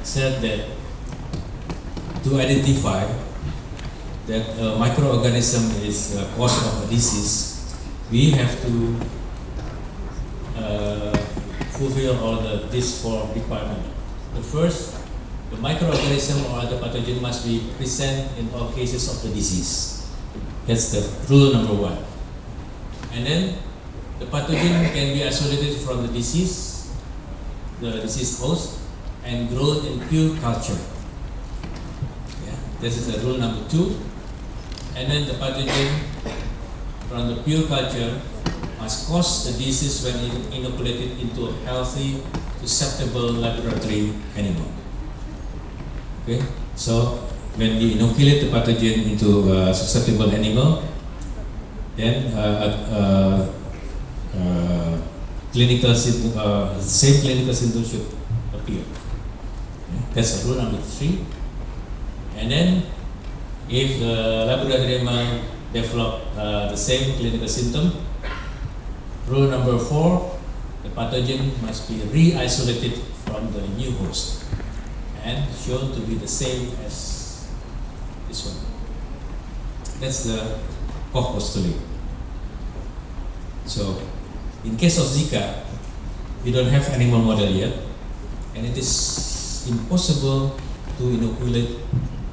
said that to identify that a microorganism is a cause of a disease, we have to fulfill all these four requirements. The first, the microorganism or the pathogen must be present in all cases of the disease. That's the rule number one. And then the pathogen can be isolated from the disease host, and grown in pure culture. Yeah, this is the rule number two. And then the pathogen from the pure culture must cause the disease when inoculated into a healthy, susceptible laboratory animal. Okay, so when we inoculate the pathogen into a susceptible animal, then same clinical symptoms should appear. That's rule number three. And then, if the laboratory animal develop the same clinical symptom, rule number four, the pathogen must be re-isolated from the new host and shown to be the same as this one. That's the Koch postulate. So, in case of Zika, we don't have animal model yet, and it is impossible to inoculate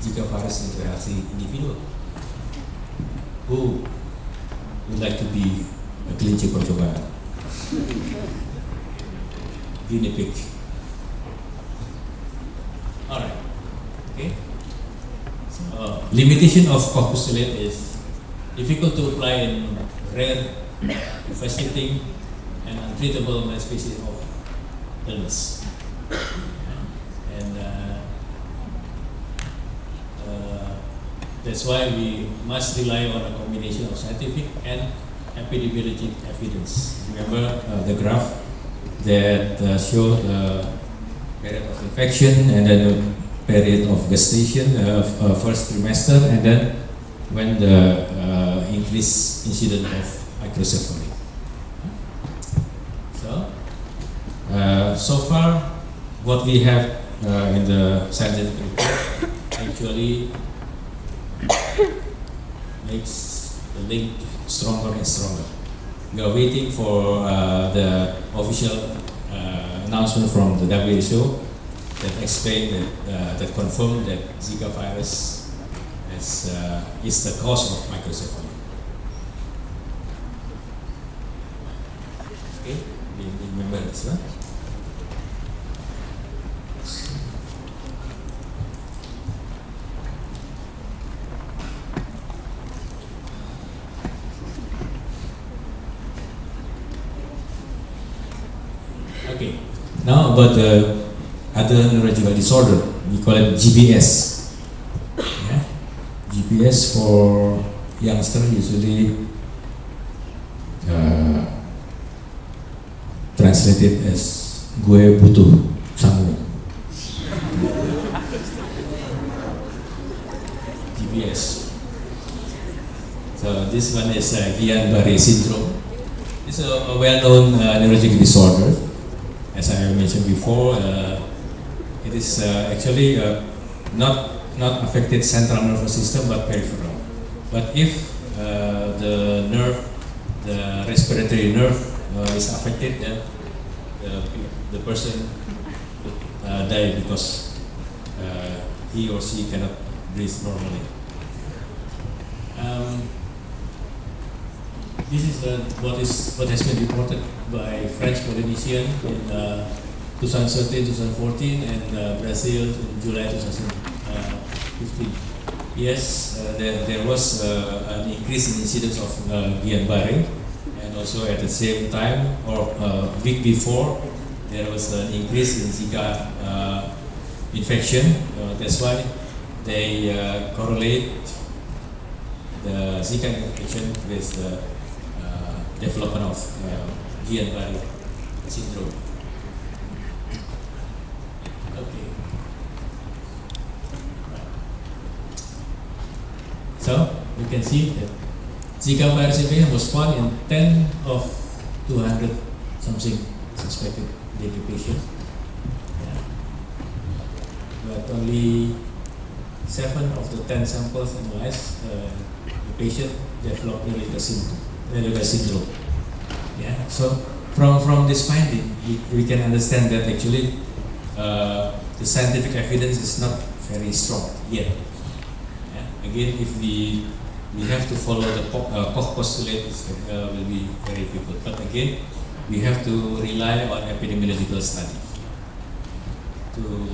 Zika virus into a healthy individual. Who would like to be a kelinci percobaan? Guinea pig. Alright. Okay. So, limitation of Koch postulate is difficult to apply in rare, devastating, and untreatable species of illness. And that's why we must rely on a combination of scientific and epidemiologic evidence. Remember the graph that showed the period of infection and then the period of gestation, first trimester, and then when the increased incidence of microcephaly. So far, what we have in the scientific report actually makes the link stronger and stronger. We are waiting for the official announcement from the WHO that explain that confirm that Zika virus is the cause of microcephaly. Okay, remember this one. Okay, now about the other neurological disorder, we call it GBS. Yeah? GBS for youngsters usually translated as gue butuh sangu. GBS. So this one is Guillain-Barré syndrome. It's a well-known neurological disorder. As I mentioned before, it is actually not affected central nervous system but peripheral. But if the respiratory nerve is affected, then the person would die because he or she cannot breathe normally. This is what has been reported by French Polynesian in 2013-2014 and Brazil in July 2015. Yes, there was an increase in incidence of Guillain-Barré, and also at the same time or week before there was an increase in Zika infection. That's why they correlate the Zika infection with the development of Guillain-Barré syndrome. Okay. So you can see that Zika virus infection was found in 10 of 200 something suspected dengue patient. Yeah. but only 7 of the 10 samples analyzed, the patient developed Neurological syndrome. Yeah. So from this finding, we can understand that actually the scientific evidence is not very strong yet. Yeah. Again, if we have to follow the Koch postulate, will be very difficult. But again, we have to rely on epidemiological study to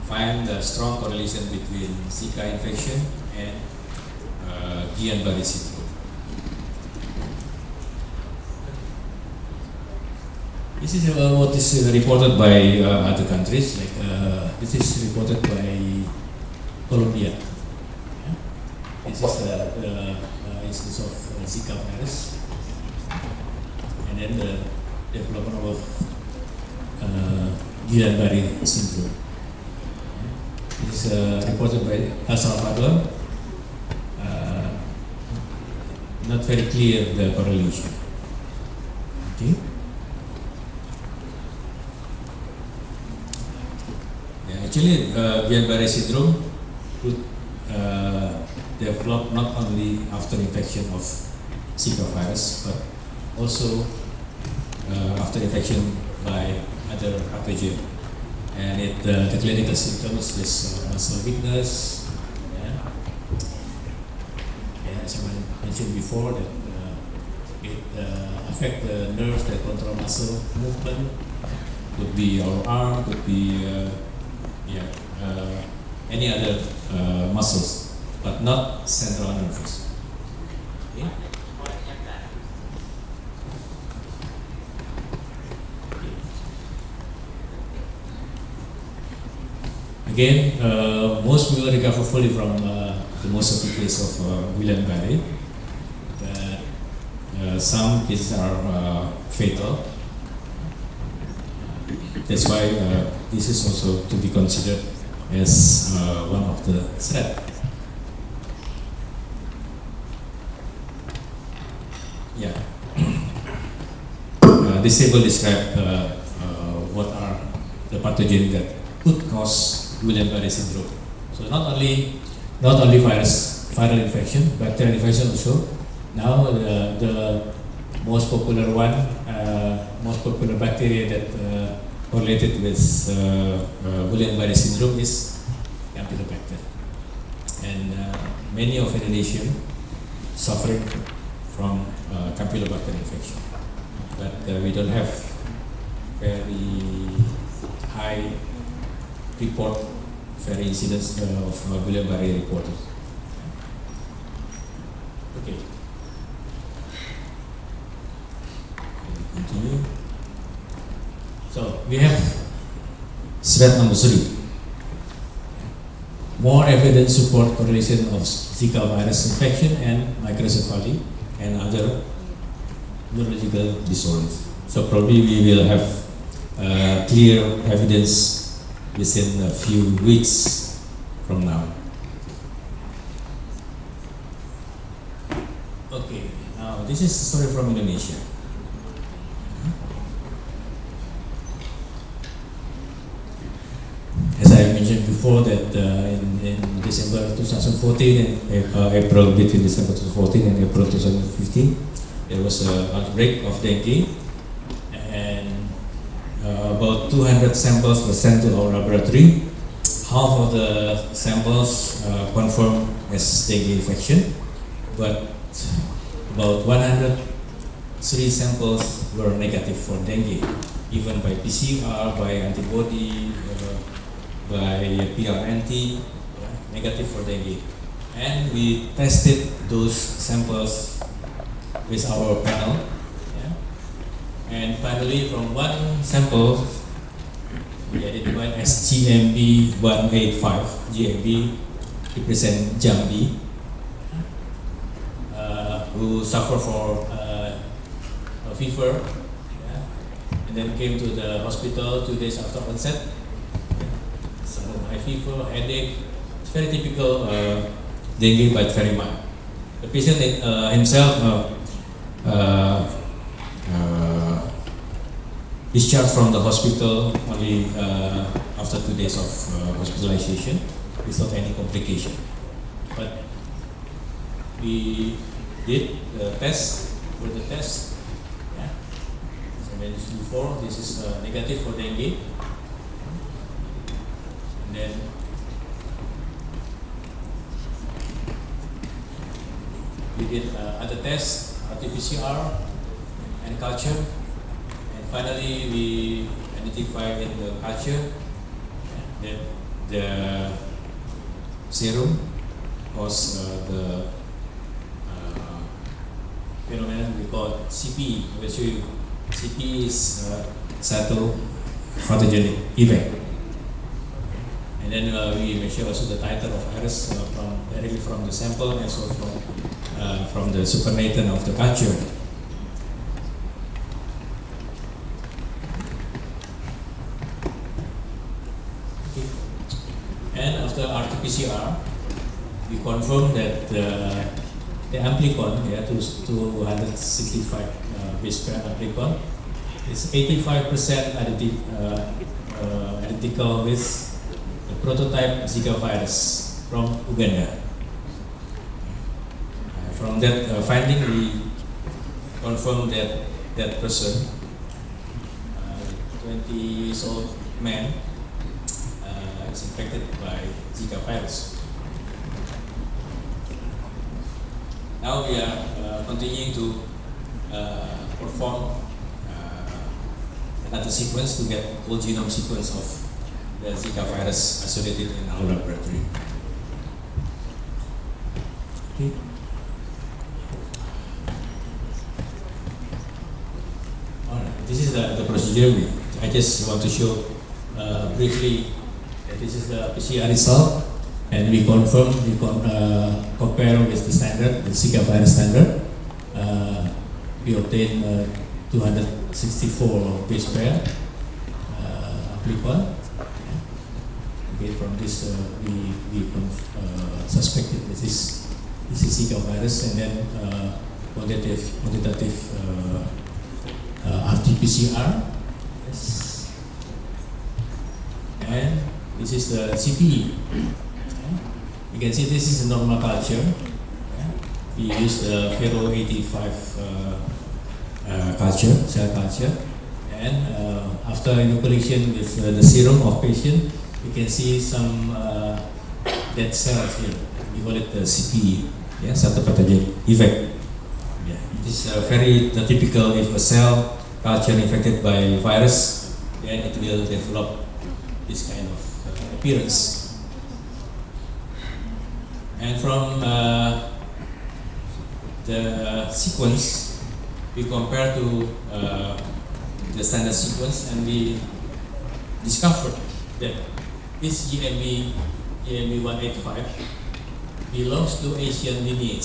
find a strong correlation between ZIKA infection and Guillain-Barré syndrome. This is what is reported by other countries. Like this is reported by Colombia. Yeah? This is the instance of ZIKA virus, and then the development of Guillain-Barré syndrome. Yeah? This is reported by El Salvador. Not very clear the correlation. Okay. Actually, Guillain-Barré syndrome could develop not only after infection of Zika virus, but also after infection by other pathogen. And the clinical symptoms is muscle weakness. As I mentioned before, that it affects the nerves that control muscle movement. Could be our arm, could be any other muscles, but not central nervous. Okay. Again, most will recover fully from the most of the case of Guillain-Barré, but some cases are fatal. That's why this is also to be considered as one of the threats. Yeah. This table describes what are the pathogens that could cause Guillain-Barré syndrome. So not only viral infection, bacterial infection also. Now the most popular one, most popular bacteria that correlated with Guillain-Barré syndrome is Campylobacter, and many of Indonesians suffering from Campylobacter infection, but we don't have very high report, very incidence of Guillain-Barré reported. Okay. Continue. So we have slide number 3. More evidence support correlation of Zika virus infection and microcephaly and other neurological disorders. So probably we will have clear evidence within a few weeks from now. Okay, now this is a story from Indonesia. As I mentioned before, that in December 2014 and April, between December 2014 and April 2015, there was an outbreak of dengue, and about 200 samples were sent to our laboratory. Half of the samples confirmed as dengue infection, but about 103 samples were negative for dengue, even by PCR, by antibody, by PRNT, negative for dengue. And we tested those samples with our panel. And finally, from one sample, we identified as GMB 185. GMB represents Jambi, who suffered for a fever, and then came to the hospital 2 days after onset. Sudden high fever, headache. It's very typical dengue, but very mild. The patient himself discharged from the hospital only after 2 days of hospitalization without any complication. But we did the test. With the test, yeah, as I mentioned before, this is negative for dengue. And then we did other tests, RT-PCR and culture. And finally, we identified in the culture that the serum was the phenomenon we call CP. I will show you. CP is cytopathogenic event. And then we measure also the titer of virus directly from the sample and also from the supernatant of the culture. Okay. And after RT-PCR, we confirm that the amplicon, 265 base pair amplicon, is 85% identical with the prototype ZIKA virus from Uganda. From that finding, we confirm that that person, 20 years old man, is infected by ZIKA virus. Now we are continuing to perform another sequence to get whole genome sequence of the ZIKA virus isolated in our laboratory. Okay. Alright, this is the procedure. I just want to show briefly that this is the PCR result. And we confirm, compare with the standard, the ZIKA virus standard. We obtain 264 base pair amplicon. Okay, from this we suspected that this is ZIKA virus, and then quantitative RT-PCR. Yes. And this is the CPE. You can see this is a normal culture. We use the Fero 85 culture, cell culture, and after inoculation with the serum of patient, you can see some dead cells here. We call it the CPE, cytopathogenic effect. Yeah. This is very typical. If a cell culture infected by virus, then it will develop this kind of appearance. And from the sequence, we compare to the standard sequence, and we discovered that this GMB 185 belongs to Asian lineage.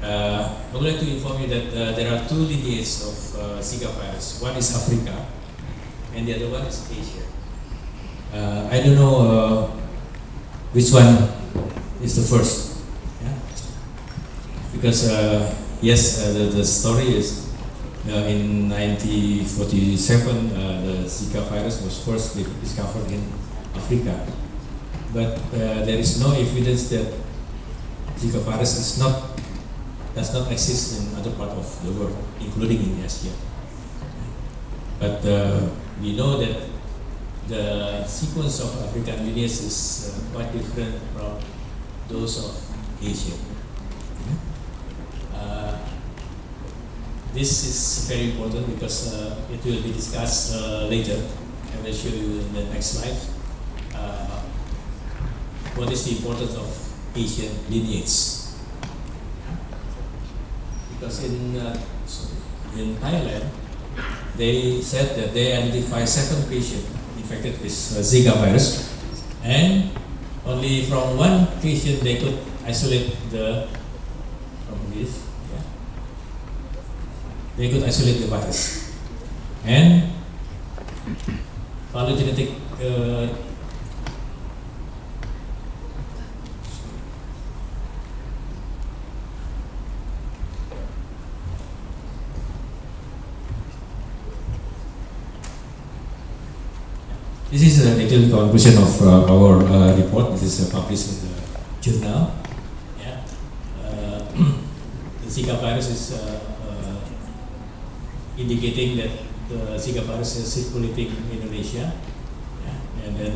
I would like to inform you that there are two lineages of ZIKA virus. One is Africa, and the other one is Asia. I don't know which one is the first, because yes, the story is in 1947 the ZIKA virus was first discovered in Africa, but there is no evidence that ZIKA virus does not exist in other parts of the world, including in Asia. But we know that the sequence of African lineage is quite different from those of Asia. This is very important because it will be discussed later. I will show you in the next slide what is the importance of Asian lineage. Because in Thailand, they said that they identified 7 patients infected with ZIKA virus, and only from one patient they could isolate they could isolate the virus. And phylogenetic this This is actually the conclusion of our report. This is published in the journal. Yeah. The Zika virus is indicating that the Zika virus is circulating in Indonesia. Yeah. And then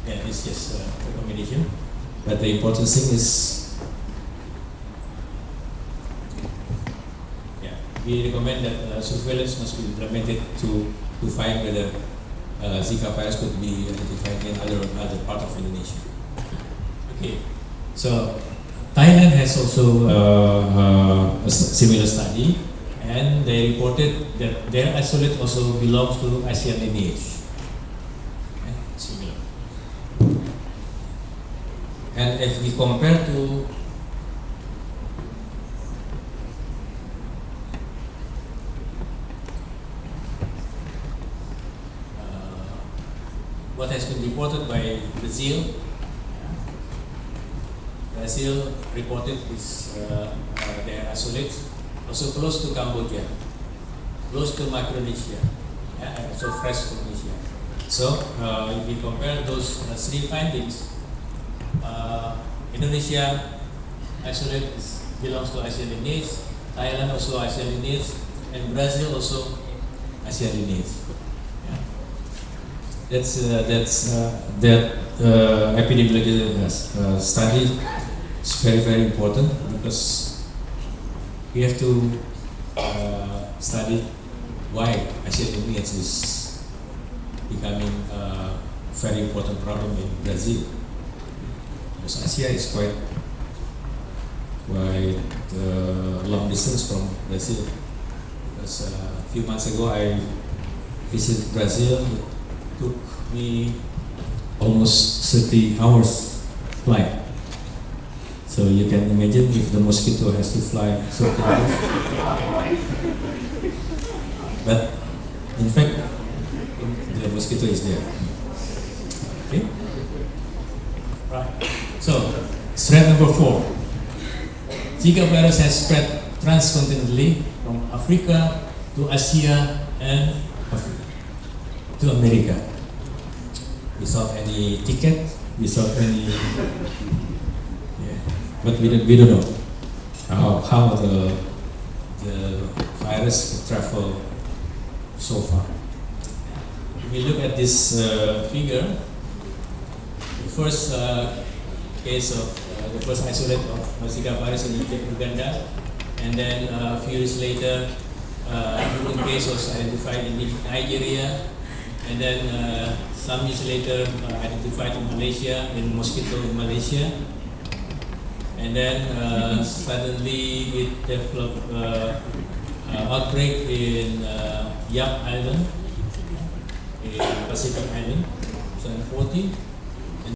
yeah, this is just a recommendation. But the important thing is, yeah, we recommend that surveillance must be implemented to find whether Zika virus could be identified in other part of Indonesia. Okay, so Thailand has also a similar study, and they reported that their isolate also belongs to Asian lineage. Similar. And if we compare to what has been reported by Brazil, Brazil reported is their isolates also close to Cambodia, close to Micronesia, and also fresh from Asia. So if we compare those three findings, Indonesia isolate belongs to Asian lineage, Thailand also Asian lineage, and Brazil also Asian lineage. Yeah. That epidemiological study is very important, because we have to study why Asian lineage is becoming a very important problem in Brazil. Because Asia is quite long distance from Brazil. Because a few months ago I visited Brazil. It took me almost 30 hours flight. So you can imagine if the mosquito has to fly 30 hours. But in fact, the mosquito is there. Okay? Right. So, threat number 4. Zika virus has spread transcontinentally from Africa to Asia and to America, without any ticket, without any. Yeah. But we don't know how the virus travel so far. If we look at this figure, the first case of the first isolate of Zika virus in Uganda, and then a few years later, human case was identified in Nigeria, and then some years later identified in Malaysia, in mosquito in Malaysia, and then suddenly it developed outbreak in Yap Island, in Pacific Island, 2014.